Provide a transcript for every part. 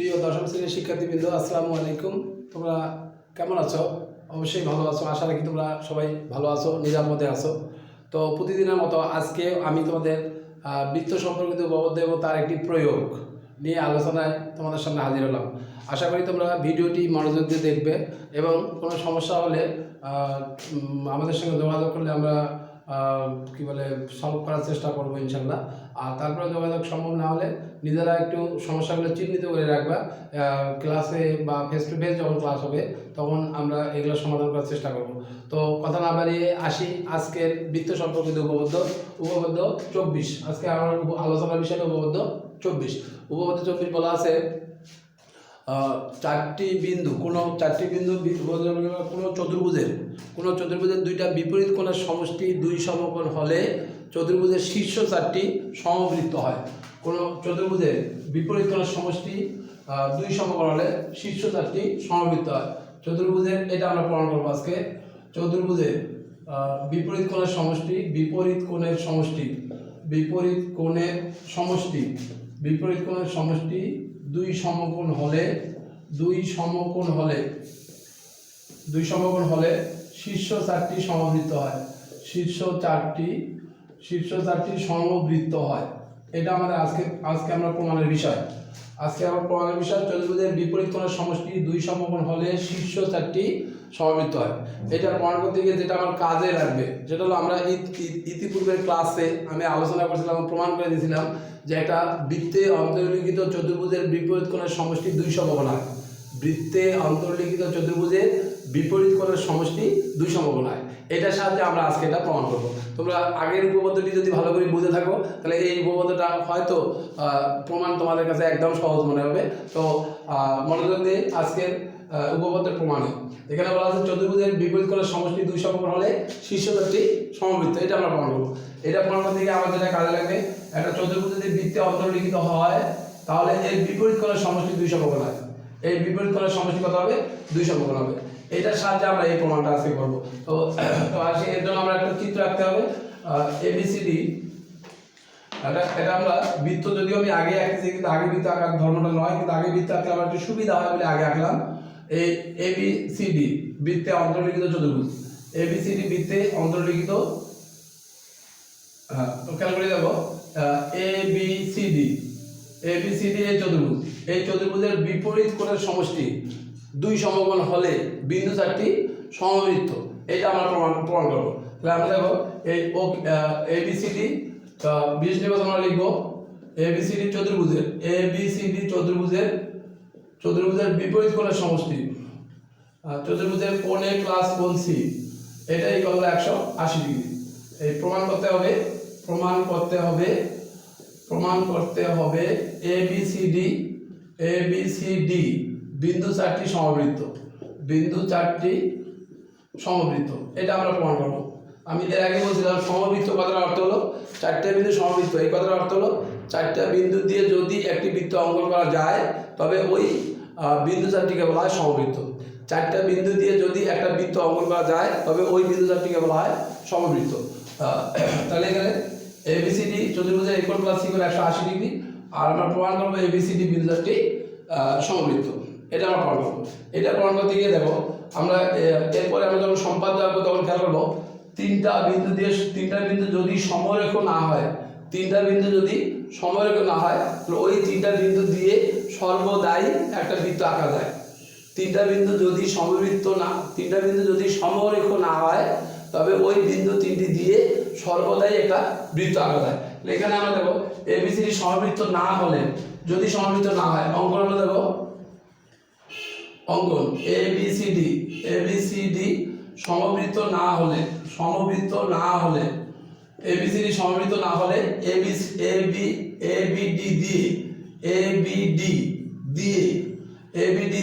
প্রিয় দশম শ্রেণীর শিক্ষার্থীবৃন্দ, আসসালামু আলাইকুম। তোমরা কেমন আছো? অবশ্যই ভালো আছো। আশা রাখি তোমরা সবাই ভালো আছো, নিরাপদে আছো। তো প্রতিদিনের মতো আজকে আমি তোমাদের বৃত্ত সম্পর্কিত উপপাদ্য এবং তার একটি প্রয়োগ নিয়ে আলোচনায় তোমাদের সামনে হাজির হলাম। আশা করি তোমরা ভিডিওটি মনোযোগ দিয়ে দেখবে এবং কোনো সমস্যা হলে আমাদের সঙ্গে যোগাযোগ করলে আমরা সলভ করার চেষ্টা করবো ইনশাল্লাহ। আর তারপরে যোগাযোগ সম্ভব না হলে নিজেরা একটু সমস্যাগুলো চিহ্নিত করে রাখবা। ক্লাসে বা ফেস টু ফেস যখন ক্লাস হবে তখন আমরা এগুলো সমাধান করার চেষ্টা করব। তো কথা না বাড়িয়ে আসি আজকের বৃত্ত সম্পর্কিত উপপাদ্য 24। আজকে আমার আলোচনার বিষয় উপপাদ্য 24। উপপাদ্য 24 বলা আছে চারটি বিন্দু কোনো চতুর্ভুজের দুইটা বিপরীত কোণের সমষ্টি দুই সমকোণ হলে চতুর্ভুজের শীর্ষ চারটি সমবৃত্ত হয়। কোনো চতুর্ভুজের বিপরীত কোণের সমষ্টি দুই সমকোণ হলে শীর্ষ চারটি সমবৃত্ত হয়। চতুর্ভুজের এটা আমরা প্রমাণ করবো আজকে। চতুর্ভুজের বিপরীত কোণের সমষ্টি দুই সমকোণ হলে শীর্ষ চারটি সমবৃত্ত হয়। শীর্ষ চারটি সমবৃত্ত হয়। এটা আমাদের আজকে আমরা প্রমাণের বিষয়। চতুর্ভুজের বিপরীত কোণের সমষ্টি দুই সমকোণ হলে শীর্ষ চারটি সমবৃত্ত হয়। এটা প্রমাণ করতে গিয়ে যেটা আমার কাজে লাগবে যেটা হলো, আমরা ইতিপূর্বের ক্লাসে আমি আলোচনা করেছিলাম, প্রমাণ করে দিয়েছিলাম যে একটা বৃত্তে অন্তর্লিখিত চতুর্ভুজের বিপরীত কোণের সমষ্টি দুই সমকোণ হয়। বৃত্তে অন্তর্লিখিত চতুর্ভুজের বিপরীত কোণের সমষ্টি দুই সমকোণ হয়। এটার সাহায্যে আমরা আজকে এটা প্রমাণ করব। তোমরা আগের উপপাদ্যটি যদি ভালো করে বুঝে থাকো তাহলে এই উপপাদ্যটা হয়তো প্রমাণ তোমাদের কাছে একদম সহজ মনে হবে। তো মনোযোগ দিয়ে আজকের উপপাদ্যের প্রমাণে এখানে বলা আছে চতুর্ভুজের বিপরীত কোণের সমষ্টি দুই সমকোণ হলে শীর্ষ চারটি সমবৃত্ত। এটা আমরা প্রমাণ করবো। এটা প্রমাণ করতে গিয়ে আমার যেটা কাজে লাগবে, একটা চতুর্ভুজ যদি বৃত্তে অন্তর্লিখিত হয় তাহলে এর বিপরীত কোণের সমষ্টি দুই সমকোণ হয়। এই বিপরীত কোণের সমষ্টি কত হবে? দুই সমকোণ হবে। এটার সাহায্যে আমরা এই প্রমাণটা আজকে করবো। তো আসি এর জন্য আমরা একটা চিত্র আঁকতে হবে। ABCD এটা আমরা বৃত্ত, যদিও আমি আগে আঁকতেছি কিন্তু আগে বৃত্ত আঁকার ধর্মটা নয়, কিন্তু আগে বৃত্ত আঁকলে আমার একটু সুবিধা হয় বলে আগে আঁকলাম। এই ABCD বৃত্তে অন্তর্লিখিত চতুর্ভুজ। ABCD বৃত্তে অন্তর্লিখিত খেয়াল করে দেখো ABCD এই চতুর্ভুজের বিপরীত কোণের সমষ্টি দুই সমকোণ হলে বিন্দু চারটি সমবৃত্ত। এটা আমরা প্রমাণ করবো। তাহলে আমরা দেখো এই ABCD 20 নির্বাচন আমরা লিখবো ABCD চতুর্ভুজের বিপরীত কোণের সমষ্টি, চতুর্ভুজের কোণ A প্লাস কোণ C এটাই কত 180 ডিগ্রি। এই প্রমাণ করতে হবে ABCD বিন্দু চারটি সমবৃত্ত। এটা আমরা প্রমাণ করব। আমি এর আগে বলছিলাম সমবৃত্ত কথার অর্থ হলো চারটা বিন্দু সমবৃত্ত। এই কথার অর্থ হলো চারটা বিন্দু দিয়ে যদি একটি বৃত্ত অঙ্কন করা যায় তবে ওই বিন্দু চারটিকে বলা হয় সমবৃত্ত। চারটা বিন্দু দিয়ে যদি একটা বৃত্ত অঙ্কন করা যায় তবে ওই বিন্দু চারটিকে বলা হয় সমবৃত্ত। তাহলে এখানে ABCD চতুর্ভুজের A প্লাস C 180 ডিগ্রি, আর আমরা প্রমাণ করবো ABCD বিন্দু চারটি সমবৃত্ত। এটা আমরা প্রমাণ করবো। এটা প্রমাণ করতে গিয়ে দেখো আমরা এরপরে আমরা যখন সম্পাদ্য আঁকবো তখন খেয়াল করবো তিনটা বিন্দু যদি সমরেখ না হয় তাহলে ওই তিনটা বিন্দু দিয়ে সর্বদাই একটা বৃত্ত আঁকা যায়। তিনটা বিন্দু যদি সমরেখ না হয় তবে ওই বিন্দু তিনটি দিয়ে সর্বদাই একটা বৃত্ত আঁকা যায়। এখানে আমরা দেখো ABCD সমবৃত্ত না হয় অঙ্কন আমরা দেখো অঙ্কন ABCD সমবৃত্ত না হলে ABCD সমবৃত্ত না হলে ABD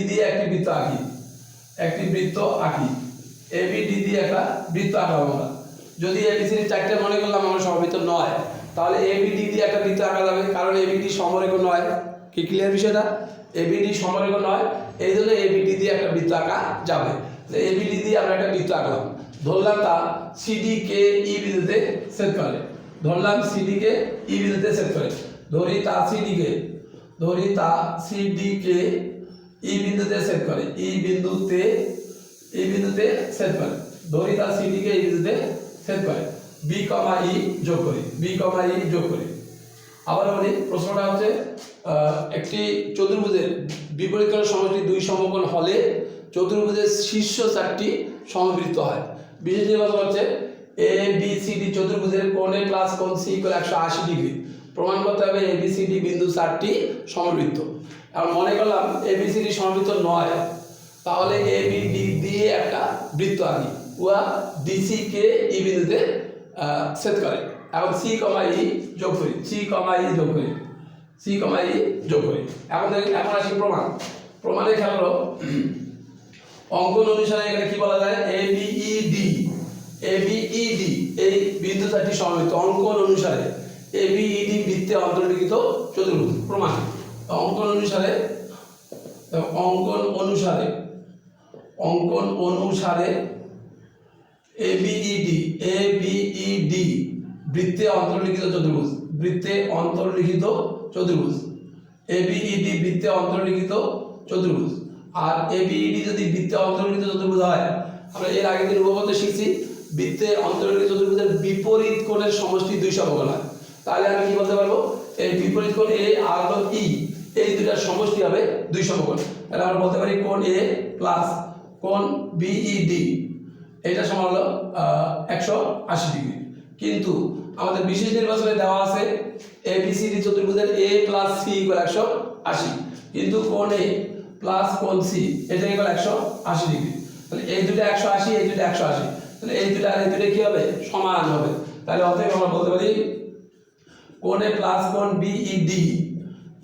দিয়ে একটি বৃত্ত আঁকি। ABD দিয়ে একটা বৃত্ত আঁকা আমরা। যদি ABCD চারটে মনে করলাম আমরা সমবৃত্ত নয় তাহলে ABD দিয়ে একটা বৃত্ত আঁকা যাবে, কারণ ABD সমরেখ নয়। কি ক্লিয়ার বিষয়টা? ABD সমরেখ নয়, এই জন্য ABD দিয়ে একটা বৃত্ত আঁকা যাবে। ABD দিয়ে আমরা একটা বৃত্ত আঁকলাম, ধরলাম তা CD কে E বিন্দুতে ছেদ করে। ধরি তা CD কে ধরি তা সিডি কে ই বিন্দুতে ছেদ করে, ই বিন্দুতে ছেদ করে, ধরি তা সিডি কে ই বিন্দুতে ছেদ করে, বি কমা ই যোগ করি, বি কমা ই যোগ করি। আবার বলি, প্রশ্নটা হচ্ছে একটি চতুর্ভুজের বিপরীত কোণের সমষ্টি দুই সমকোণ হলে চতুর্ভুজের শীর্ষ চারটি সমবৃত্ত হয়। বিশেষ নির্বাচন হচ্ছে এ বি সি ডি চতুর্ভুজের কোণ এ প্লাস কোণ সি ইকুয়াল 180 ডিগ্রি। প্রমাণ করতে হবে এ বি সি ডি বিন্দু চারটি সমবৃত্ত। এখন মনে করলাম এ বি সি ডি সমবৃত্ত নয়, তাহলে এ বি ডি দিয়ে একটা বৃত্ত আঁকি, উহা ডিসি কে ই বিন্দুতে ছেদ করে। এখন সি কমা ই যোগ করি, সি কমা ই যোগ করি, সি কমা ই যোগ করি। এখন আসি প্রমাণে খেয়াল করো, অঙ্কন অনুসারে এখানে কি বলা যায়, এ বি ই ডি এই বিন্দু চারটি সমবৃত্ত। অঙ্কন অনুসারে এ বি ই ডি বৃত্তে অন্তর্লিখিত চতুর্ভুজ। প্রমাণ, অঙ্কন অনুসারে এ বি ই ডি বৃত্তে অন্তর্লিখিত চতুর্ভুজ, বৃত্তে অন্তর্লিখিত চতুর্ভুজ, এ বি ই ডি বৃত্তে অন্তর্লিখিত চতুর্ভুজ। আর এ বি ই ডি যদি বৃত্তে অন্তর্লিখিত চতুর্ভুজ হয়, আমরা এর আগের দিন উপপাদ্য শিখছি বৃত্তে অন্তর্লিখিত চতুর্ভুজের বিপরীত কোণের সমষ্টি দুই সমকোণ হয়। তাহলে আমি কি বলতে পারবো, এই বিপরীত কোণ এ আর হলো ই, এই দুটার সমষ্টি হবে দুই সমকোণ। তাহলে আমরা বলতে পারি কোণ এ প্লাস কোণ বিইডি এটা সমান হলো 180 ডিগ্রি। কিন্তু আমাদের বিশেষ নির্বাচনে দেওয়া আছে এ বি সি ডি চতুর্ভুজের এ প্লাস সি ইকুয়াল 180, কিন্তু কোণ এ প্লাস কোণ সি এটা ইকুয়াল 180 ডিগ্রি। তাহলে এই দুটো 180, এই দুটো 180, তাহলে এই দুটো আর এই দুটো কি হবে, সমান হবে। তাহলে অতএব আমরা বলতে পারি কোণ এ প্লাস কোণ বিইডি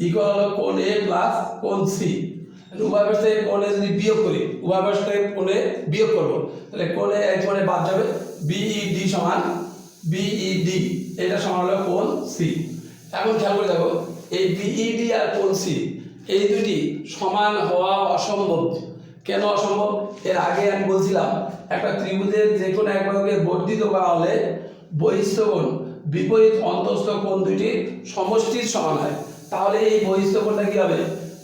ইকুয়াল হলো কোণ এ প্লাস কোণ সি। উভয় পাশ থেকে কোণে যদি বিয়োগ করি, উভয় পাশ থেকে কোণে বিয়োগ করবো, তাহলে কোণে এক কোণে বাদ যাবে, বিইডি সমান বিইডি এটা সমান হলো কোণ সি। এখন খেয়াল করে দেখো, এই বিইডি আর কোণ সি এই দুটি সমান হওয়া অসম্ভব। কেন অসম্ভব? এর আগে আমি বলছিলাম একটা ত্রিভুজের যে কোনো এক বাহুকে বর্ধিত করা হলে বহিস্থ কোণ বিপরীত অন্তঃস্থ কোণ দুটির সমষ্টির সমান হয়। তাহলে এই বহিস্থ কোণটা কি হবে,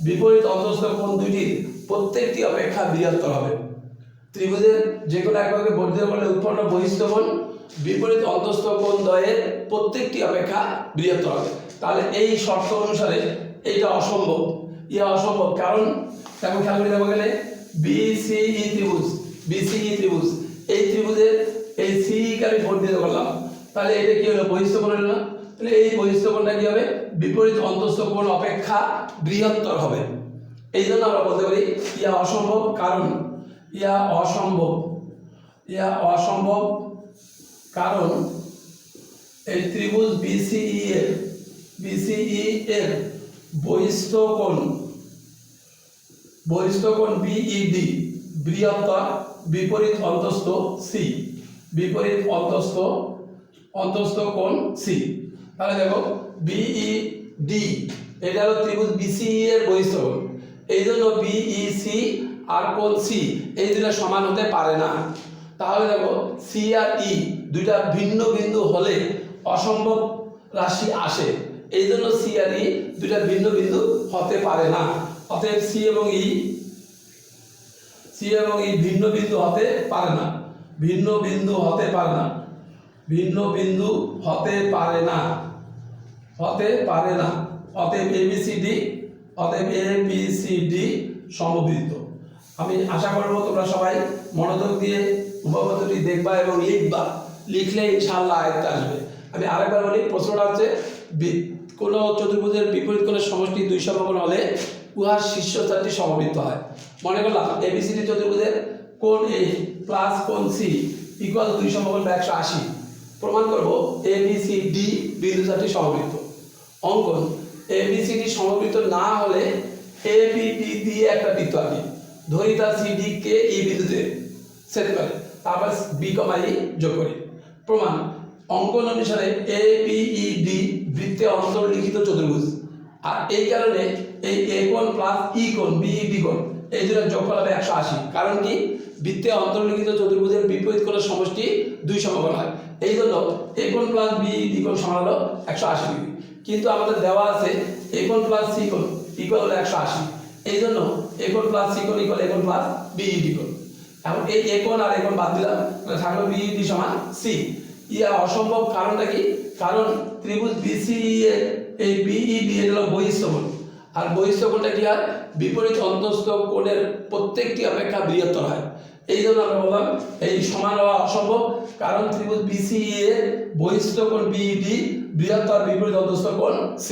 বিপরীত অন্তঃস্থ কোণ দুটির প্রত্যেকটি অপেক্ষা বৃহত্তর হবে। ত্রিভুজের যে কোনো এক বাহুকে বর্ধিত করলে উৎপন্ন বহিস্থ কোণ বিপরীত অন্তঃস্থ কোণ দ্বয়ের প্রত্যেকটি অপেক্ষা বৃহত্তর হবে। তাহলে এই শর্ত অনুসারে এইটা অসম্ভব, অসম্ভব। কারণ দেখো খেয়াল করে দেখো, এখানে বিসিই ত্রিভুজ, এই ত্রিভুজের এই সি কে আমি বর্ধিত করলাম, তাহলে এটা কি হলো, বহিস্থ কোণ হলো না? তাহলে এই বহিস্থ কোণটা কি হবে, বিপরীত অন্তঃস্থ কোণ অপেক্ষা বৃহত্তর হবে। এই জন্য আমরা বলতে পারি ইয়া অসম্ভব। কারণ ইয়া অসম্ভব কারণ এই ত্রিভুজ বিসিই এর বহিস্থ কোণ বিইডি বৃহত্তর বিপরীত অন্তঃস্থ সি, বিপরীত অন্তঃস্থ কোণ সি। তাহলে দেখো বিইডি এটা হলো ত্রিভুজ বিসিই এর বহিস্থ কোণ, এই জন্য বিইসি আর কোণ সি এই দুটো সমান হতে পারে না। তাহলে দেখো সি আর ই দুইটা ভিন্ন বিন্দু হলে অসম্ভব রাশি আসে, এই জন্য সি আর ই দুইটা ভিন্ন বিন্দু হতে পারে না। অতএব সি এবং ই ভিন্ন বিন্দু হতে পারে না, ভিন্ন বিন্দু হতে পারে না। অতএব এবিসিডি সমবৃত্ত। আমি আশা করব তোমরা সবাই মনোযোগ দিয়ে উপপাদ্যটি দেখবা এবং লিখলে ইনশাআল্লাহ আয়ত্তে আসবে। আমি আরেকবার বলি, প্রশ্নটা হচ্ছে কোন চতুর্ভুজের বিপরীত কোণের সমষ্টি দুই সমকোণ হলে উহার শীর্ষ চারটি সমবৃত্ত হয়। মনে করলাম এবিসিডি চতুর্ভুজের কোণ এ প্লাস কোণ সি ইকুয়াল দুই সমকোণ 180। প্রমাণ করব এবিসিডি বিন্দু চারটি সমবৃত্ত। অঙ্কন এবিসিডি সমবৃত্ত না হলে এবিডি দিয়ে একটা বৃত্ত আঁকি, ধরি তার সিডি কে ই বিন্দুতে ছেদ করে, তারপর বি কমা ই যোগ করি। প্রমাণ, অঙ্কন অনুসারে এবিইডি বৃত্তে অন্তর্লিখিত চতুর্ভুজ। আর এই কারণে এই এ কোণ প্লাস ই কোণ বিইডি কোণ এই দুটোর যোগফল হবে 180। কারণ কি, বৃত্তে অন্তর্লিখিত চতুর্ভুজের বিপরীত কোণের সমষ্টি দুই সমকোণ হয়, এই জন্য এ কোণ প্লাস বিইডি কোণ সমান হলো 180 ডিগ্রি। কিন্তু আমাদের দেওয়া আছে a কোণ প্লাস c কোণ ইকুয়াল হলো 180। এই জন্য a কোণ প্লাস c কোণ ইকুয়াল a কোণ প্লাস BED কোণ। এখন এই a কোণ আর a কোণ বাদ দিলাম, তাহলে থাকলো BED সমান c। ইয়া অসম্ভব, কারণটা কি? কারণ ত্রিভুজ BCE এর এই BED এর হলো বহিঃস্থ কোণ, আর বহিঃস্থ কোণটা কি হয়? বিপরীত অন্তঃস্থ কোণের প্রত্যেকটি অপেক্ষা বৃহত্তর হয়। এই জন্য আমরা বললাম এই সমান হওয়া অসম্ভব, কারণ ত্রিভুজ BCE এর বহিঃস্থ কোণ BED বৃহত্তর বিপরীত অন্তঃস্থ কোণ C।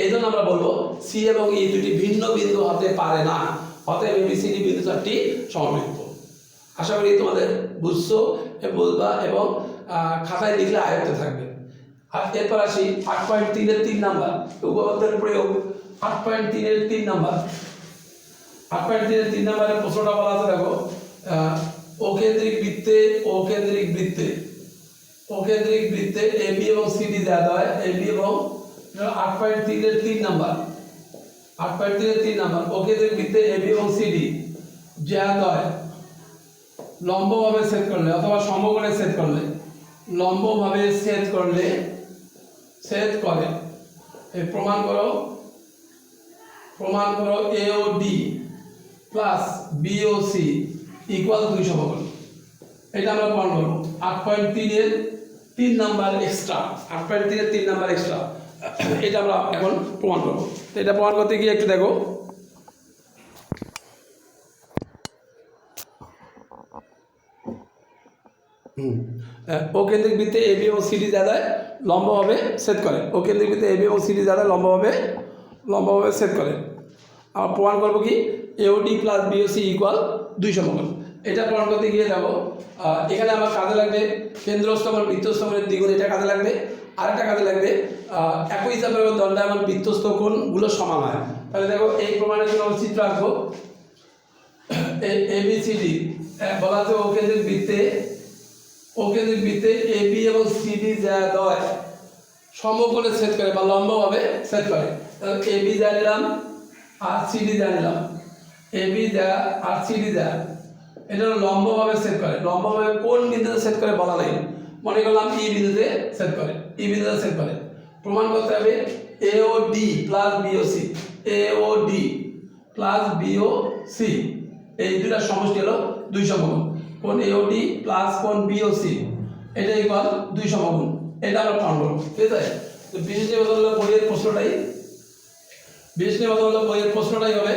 এই জন্য আমরা বলবো C এবং E দুটি ভিন্ন বিন্দু হতে পারে না, অতএব ABCD বিন্দু চারটি সমবৃত্ত। আশা করি তোমাদের বুঝছো বুঝবা এবং খাতায় লিখলে আয়ত্তে থাকবে। আর এরপর আসি 8.3 এর 3 নাম্বার উপপাদ্যের প্রয়োগ। 8.3 এর 3 নাম্বার 8.3 এর 3 নাম্বারের প্রশ্নটা বলা আছে, দেখো ওকেন্দ্রিক বৃত্তে AB এবং CD দেওয়া হয়। AB এবং 8.3 এর 3 নাম্বার 8.3 এর 3 নাম্বার ওকেন্দ্রিক বৃত্তে AB এবং CD জ্যাদ হয় লম্বভাবে ছেদ করলে অথবা সমকোণে ছেদ করলে, লম্বভাবে ছেদ করে এই প্রমাণ করো AOD প্লাস BOC ইকুয়াল 2 সমকোণ। এটা আমরা প্রমাণ করব 8.3 এর 3 নাম্বার এক্সট্রা। 8.3 এর 3 নাম্বার এক্সট্রা এটা আমরা এখন প্রমাণ করব। তো এটা প্রমাণ করতে গিয়ে একটু দেখো, ওকেন্দ্রিক বৃত্তে AB এবং CD জায়গায় লম্বভাবে ছেদ করে। ওকেন্দ্রিক বৃত্তে AB এবং CD জায়গায় লম্বভাবে ছেদ করে। আর প্রমাণ করব কি AOD প্লাস BOC ইকুয়াল 2 সমকোণ। এটা প্রমাণ করতে গিয়ে দেখো এখানে আমার কাজে লাগবে কেন্দ্রস্থ কোণ বৃত্তস্থ কোণের দ্বিগুণ, এটা কাজে লাগবে। আরেকটা কাজে লাগবে একই চাপের উপর দণ্ডায়মান বৃত্তস্থ কোণগুলো সমান হয়। তাহলে দেখো এই প্রমাণের জন্য আমরা চিত্র আঁকবো। ABCD বলা আছে ওকেন্দ্রিক বৃত্তে AB এবং CD দ্বয় সমকোণে ছেদ করে বা লম্বভাবে ছেদ করে। তাহলে AB জানলাম আর CD জানলাম, AB আর CD এটা লম্বভাবে ছেদ করে। লম্বভাবে কোন বিন্দুতে ছেদ করে বলা নাই, মনে করলাম E বিন্দুতে ছেদ করে, E বিন্দুতে ছেদ করে। প্রমাণ করতে হবে AOD plus BOC, AOD plus BOC এই দুটার সমষ্টি হলো 2 সমকোণ। কোণ AOD প্লাস কোণ BOC এটা ইকুয়াল 2 সমকোণ। এটা আমরা প্রমাণ করব, ঠিক আছে? তো বিশেষ নির্বাচন বইয়ের প্রশ্নটাই হবে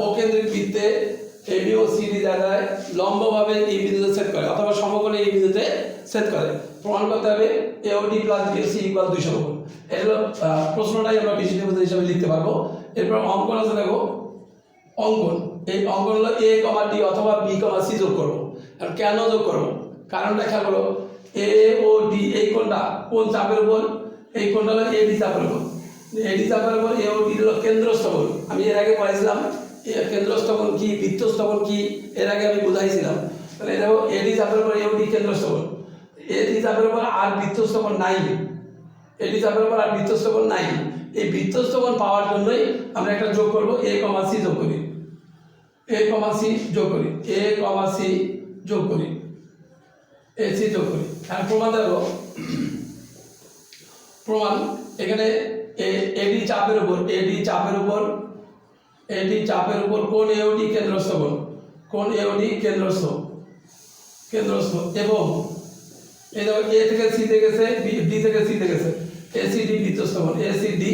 ওকেন্দ্রিক বৃত্তে AB ও CD জায়গায় লম্বভাবে এই বিন্দুতে ছেদ করে অথবা সমকোণে এই বিন্দুতে ছেদ করে। প্রমাণ করতে হবে AOD প্লাস BOC ইকুয়াল 2 সমকোণ। এটা হলো প্রশ্নটাই আমরা বিশেষ নির্বাচন হিসাবে লিখতে পারবো। এরপর অঙ্কন আছে, দেখো অঙ্কন। এই অঙ্কন হলো A, D অথবা B, C যোগ করবো। আর কেন যোগ করবো কারণটা খেয়াল করো, AOD এই কোণটা কোন চাপের উপর? এই কোণটা হলো AD চাপের উপর। AD চাপের উপর AOD হলো কেন্দ্রস্থ কোণ। আমি এর আগে পড়াইছিলাম কেন্দ্রস্থ কোণ কি বৃত্তস্থ কোণ কি, এর আগে আমি বুঝাইছিলাম। তাহলে দেখো AD চাপের উপর AOD কেন্দ্রস্থ কোণ, AD চাপের উপর আর বৃত্তস্থ কোণ নাই, AD চাপের উপর আর বৃত্তস্থ কোণ নাই। এই বৃত্তস্থ কোণ পাওয়ার জন্যই আমরা একটা যোগ করবো A, C যোগ করি, A, C যোগ করি, A, C যোগ করি, AC যোগ করি। আর প্রমাণ দেখো, প্রমাণ এখানে AD চাপের উপর কোণ AOD কেন্দ্রস্থ কোণ AOD কেন্দ্রস্থ এবং এই দেখো A থেকে C তে গেছে, D থেকে C তে গেছে, ACD বৃত্তস্থ কোণ, ACD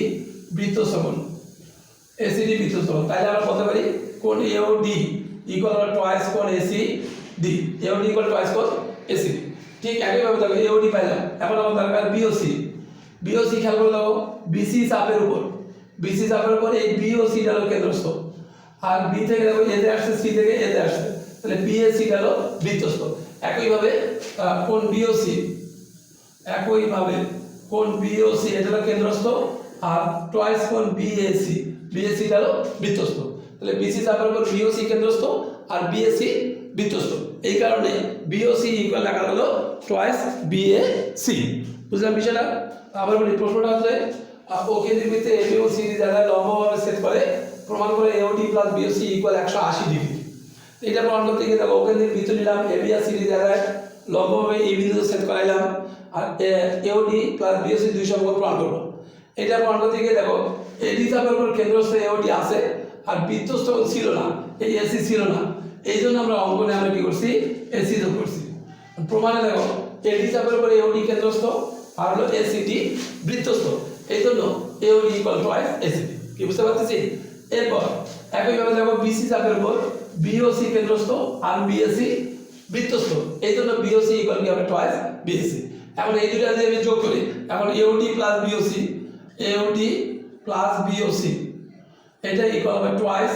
বৃত্তস্থ কোণ। তাহলে আমরা বলতে পারি কোণ AOD ইকুয়াল টুয়াইস কোণ ACD, AOD ইকুয়াল টুয়াইস কোণ ACD। ঠিক একইভাবে দেখো AOD পাইলাম, এখন আমার দরকার BOC। খেয়াল করে দেখো BC চাপের উপর এই BOC হলো কেন্দ্রস্থ, আর B থেকে দেখো A তে আসছে, C থেকে A তে আসছে, তাহলে BAC হলো বৃত্তস্থ। একইভাবে কোণ BOC এটা হলো কেন্দ্রস্থ, আর টুয়াইস কোণ BAC হলো বৃত্তস্থ। তাহলে BC চাপের উপর BOC কেন্দ্রস্থ আর BAC বৃত্তস্থ। এই কারণে BOC ইকুয়াল লেখা হলো টুয়াইস BAC। বুঝলাম বিষয়টা? আবার বলি, প্রশ্নটা হচ্ছে ওকেন্দ্রিক বৃত্তে AB ও CD জায়গায় লম্বভাবে ছেদ করে। প্রমাণ করে AOD plus BOC equal 180 degree. এটা প্রমাণ করতে গিয়ে দেখো ওকেন্দ্রিক বৃত্ত নিলাম, AB আর CD জায়গায় লম্বভাবে এই বিন্দুতে ছেদ করাইলাম, আর AOD প্লাস BOC 2 সমকোণ প্রমাণ করবো। এটা প্রমাণ করতে গিয়ে দেখো এডি চাপের উপর কেন্দ্রস্থ এওডি আছে আর বৃত্তস্থ ছিল না, এই এসি ছিল না, এই জন্য আমরা অঙ্কনে আমরা কি করছি এসি যোগ করছি। প্রমাণে দেখো এডি চাপের উপর এওডি কেন্দ্রস্থ আর হলো এসিডি বৃত্তস্থ, এই জন্য এওডি ইকুয়াল টু এসিডি। কি বুঝতে পারতেছি? এরপর একইভাবে দেখো বিসি চাপের উপর বিওসি কেন্দ্রস্থ আর বিএসি বৃত্তস্থ, এই জন্য বিওসি ইকুয়াল কি হবে টয়েস বিএসি। এখন এই দুটো যদি আমি যোগ করি, এখন AOD plus BOC, AOD plus BOC এটা ইকুয়াল হবে টয়েস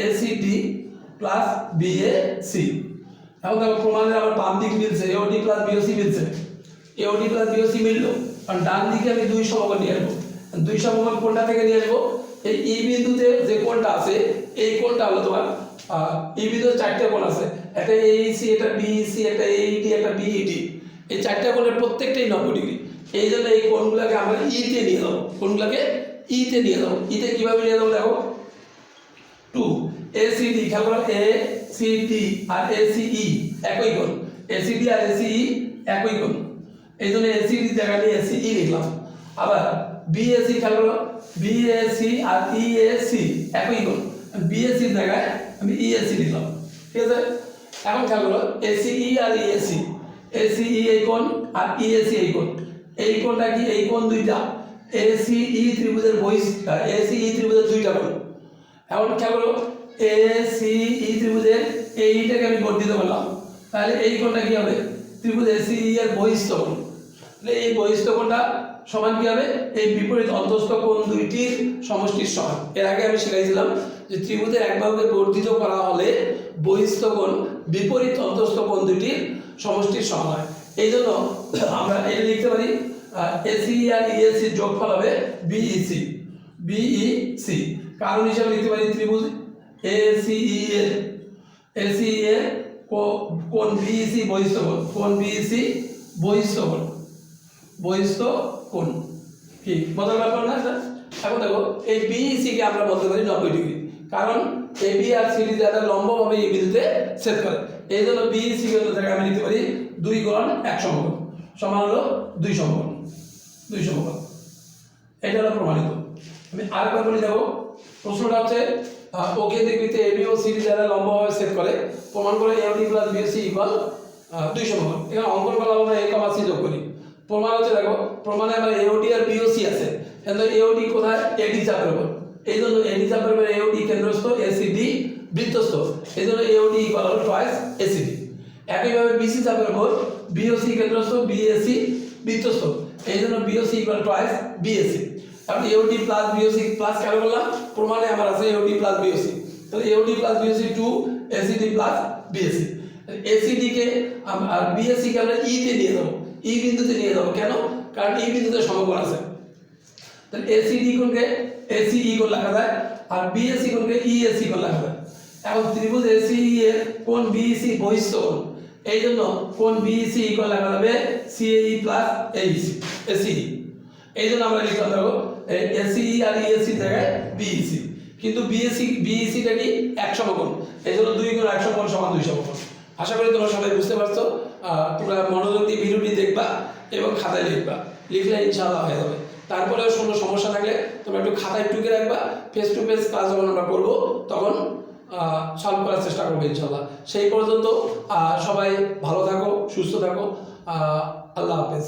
এসিডি প্লাস বিএসি। এখন দেখো প্রমাণের আবার বাম দিক মিলছে, এওডি প্লাস বিওসি মিলছে, এওডি প্লাস বিওসি মিললো, কারণ ডান দিকে আমি দুই সমকোণ নিয়ে আসবো। দুই সমকোণ কোণটা থেকে নিয়ে আসবো, এই ই বিন্দুতে যে কোণটা আছে এই কোণটা হলো তোমার ই বিন্দুতে চারটে কোণ আছে, একটা এইসি, একটা বিইসি, একটা এইডি, একটা বিইডি, এই চারটা কোণের প্রত্যেকটাই 90 ডিগ্রি। এই জন্য এই কোণগুলোকে আমরা ইতে নিয়ে যাবো, কোণগুলোকে ইতে নিয়ে যাবো। ইতে কিভাবে নিয়ে যাবো দেখো, 2 এসিডি, খেয়াল করো এসিডি আর এসিই একই কোণ, এসিডি আর এসিই একই কোণ, এই জন্য এসিডি জায়গায় এসিই লিখলাম। আবার বিএসি, খেয়াল করো বিএসি আর ইএসি একই কোণ, বিএসি জায়গায় আমি ইএসি লিখলাম। ঠিক আছে? এখন খেয়াল করো এসিই আর ইএসি, এসিই এই কোণ আর ইএসি এই কোণ, এই কোণটা কি, এই কোণ দুইটা এসিই ত্রিভুজের এসিই ত্রিভুজের দুইটা কোণ। এখন খেয়াল করো এসিই ত্রিভুজের এইটাকে আমি বর্ধিত করলাম, তাহলে এই কোণটা কি হবে ত্রিভুজ এসিই এর বহিস্থ কোণ। তাহলে এই বহিস্থ কোণটা সমান কি হবে, এই বিপরীত অন্তস্থ কোণ দুইটির সমষ্টির সমান। এর আগে আমি শিখাইছিলাম যে ত্রিভুজের এক বাহুকে বর্ধিত করা হলে বহিস্থ কোণ বিপরীত অন্তস্থ কোণ দুইটির সমষ্টির সমান হয়। এই জন্য আমরা এটা লিখতে পারি এসিই আর ইএসি যোগফল হবে বিইসি, বিইসি। কারণ হিসাবে লিখতে পারি ত্রিভুজ এসিই এর কোণ বিইসি বহিস্থ কোণ, কোণ বিইসি বহিস্থ কোণ, বহিস্থ কোণ কি বদল ব্যাপার না স্যার? এখন দেখো এই বিইসি কে আমরা বলতে পারি 90 ডিগ্রি, কারণ এবি আর সিডি যারা লম্বভাবে এই বিন্দুতে ছেদ করে, এই জন্য বিইসি কে জায়গায় আমি লিখতে পারি 2 গুণ 1 সমকোণ সমান হলো 2 সমকোণ, 2 সমকোণ। এটা হলো প্রমাণিত। আমি আরেকবার বলি দেখো, প্রশ্নটা হচ্ছে অকেন্দ্রিক বৃত্তে এবি ও সিডি যারা লম্বভাবে ছেদ করে প্রমাণ করে এওডি প্লাস বিএসি ইকুয়াল 2 সমকোণ। এখানে অঙ্কন করা আমরা a, c যোগ করি। প্রমাণ হচ্ছে দেখো, প্রমাণে আমার এওডি আর বিওসি আছে, কিন্তু এওডি কোথায়, এডি চাপের উপর, এই জন্য এডি চাপের উপর এওডি কেন্দ্রস্থ, এসিডি বৃত্তস্থ, এই জন্য এওডি ইকুয়াল হলো টয়েস এসিডি। একইভাবে বিসি চাপের উপর বিওসি কেন্দ্রস্থ, বিএসি বৃত্তস্থ, এই জন্য বিওসি ইকুয়াল টয়েস বিএসি। এখন এওডি প্লাস বিওসি প্লাস কেন বললাম, প্রমাণে আমার আছে এওডি প্লাস বিওসি, তাহলে AOD plus BOC 2 ACD plus BAC. ACD কে আর বিএসি কে আমরা ইতে নিয়ে যাবো, ই বিন্দুতে নিয়ে যাবো। কেন? কারণ ই বিন্দুতে সমকোণ আছে, তাহলে এসিডি কোণকে এসিই কোণ লেখা যায় আর বিএসি কোণকে ইএসি কোণ লেখা যায়। এখন ত্রিভুজ এসিই এর কোণ বিইসি বহিস্থ কোণ, এই জন্য কোণ বিইসি ইকুয়াল লেখা যাবে সিএই প্লাস এইসি, এসিই। এই জন্য আমরা লিখলাম দেখো এসিই আর ইএসি জায়গায় বিইসি, কিন্তু বিইসিটা কি 1 সমকোণ, এই জন্য 2 গুণ 1 সমকোণ সমান 2 সমকোণ। আশা করি তোমরা সবাই বুঝতে পারছো। তোমরা মনোযোগ দিয়ে ভিডিওটি দেখবা এবং খাতায় লিখবা, লিখলে ইনশাআল্লাহ হয়ে যাবে। তারপরেও কোনো সমস্যা থাকলে তোমরা একটু খাতায় টুকে রাখবা, ফেস টু ফেস ক্লাস যখন আমরা করবো তখন সলভ করার চেষ্টা করবো ইনশাআল্লাহ। সেই পর্যন্ত সবাই ভালো থাকো, সুস্থ থাকো, আল্লাহ হাফেজ।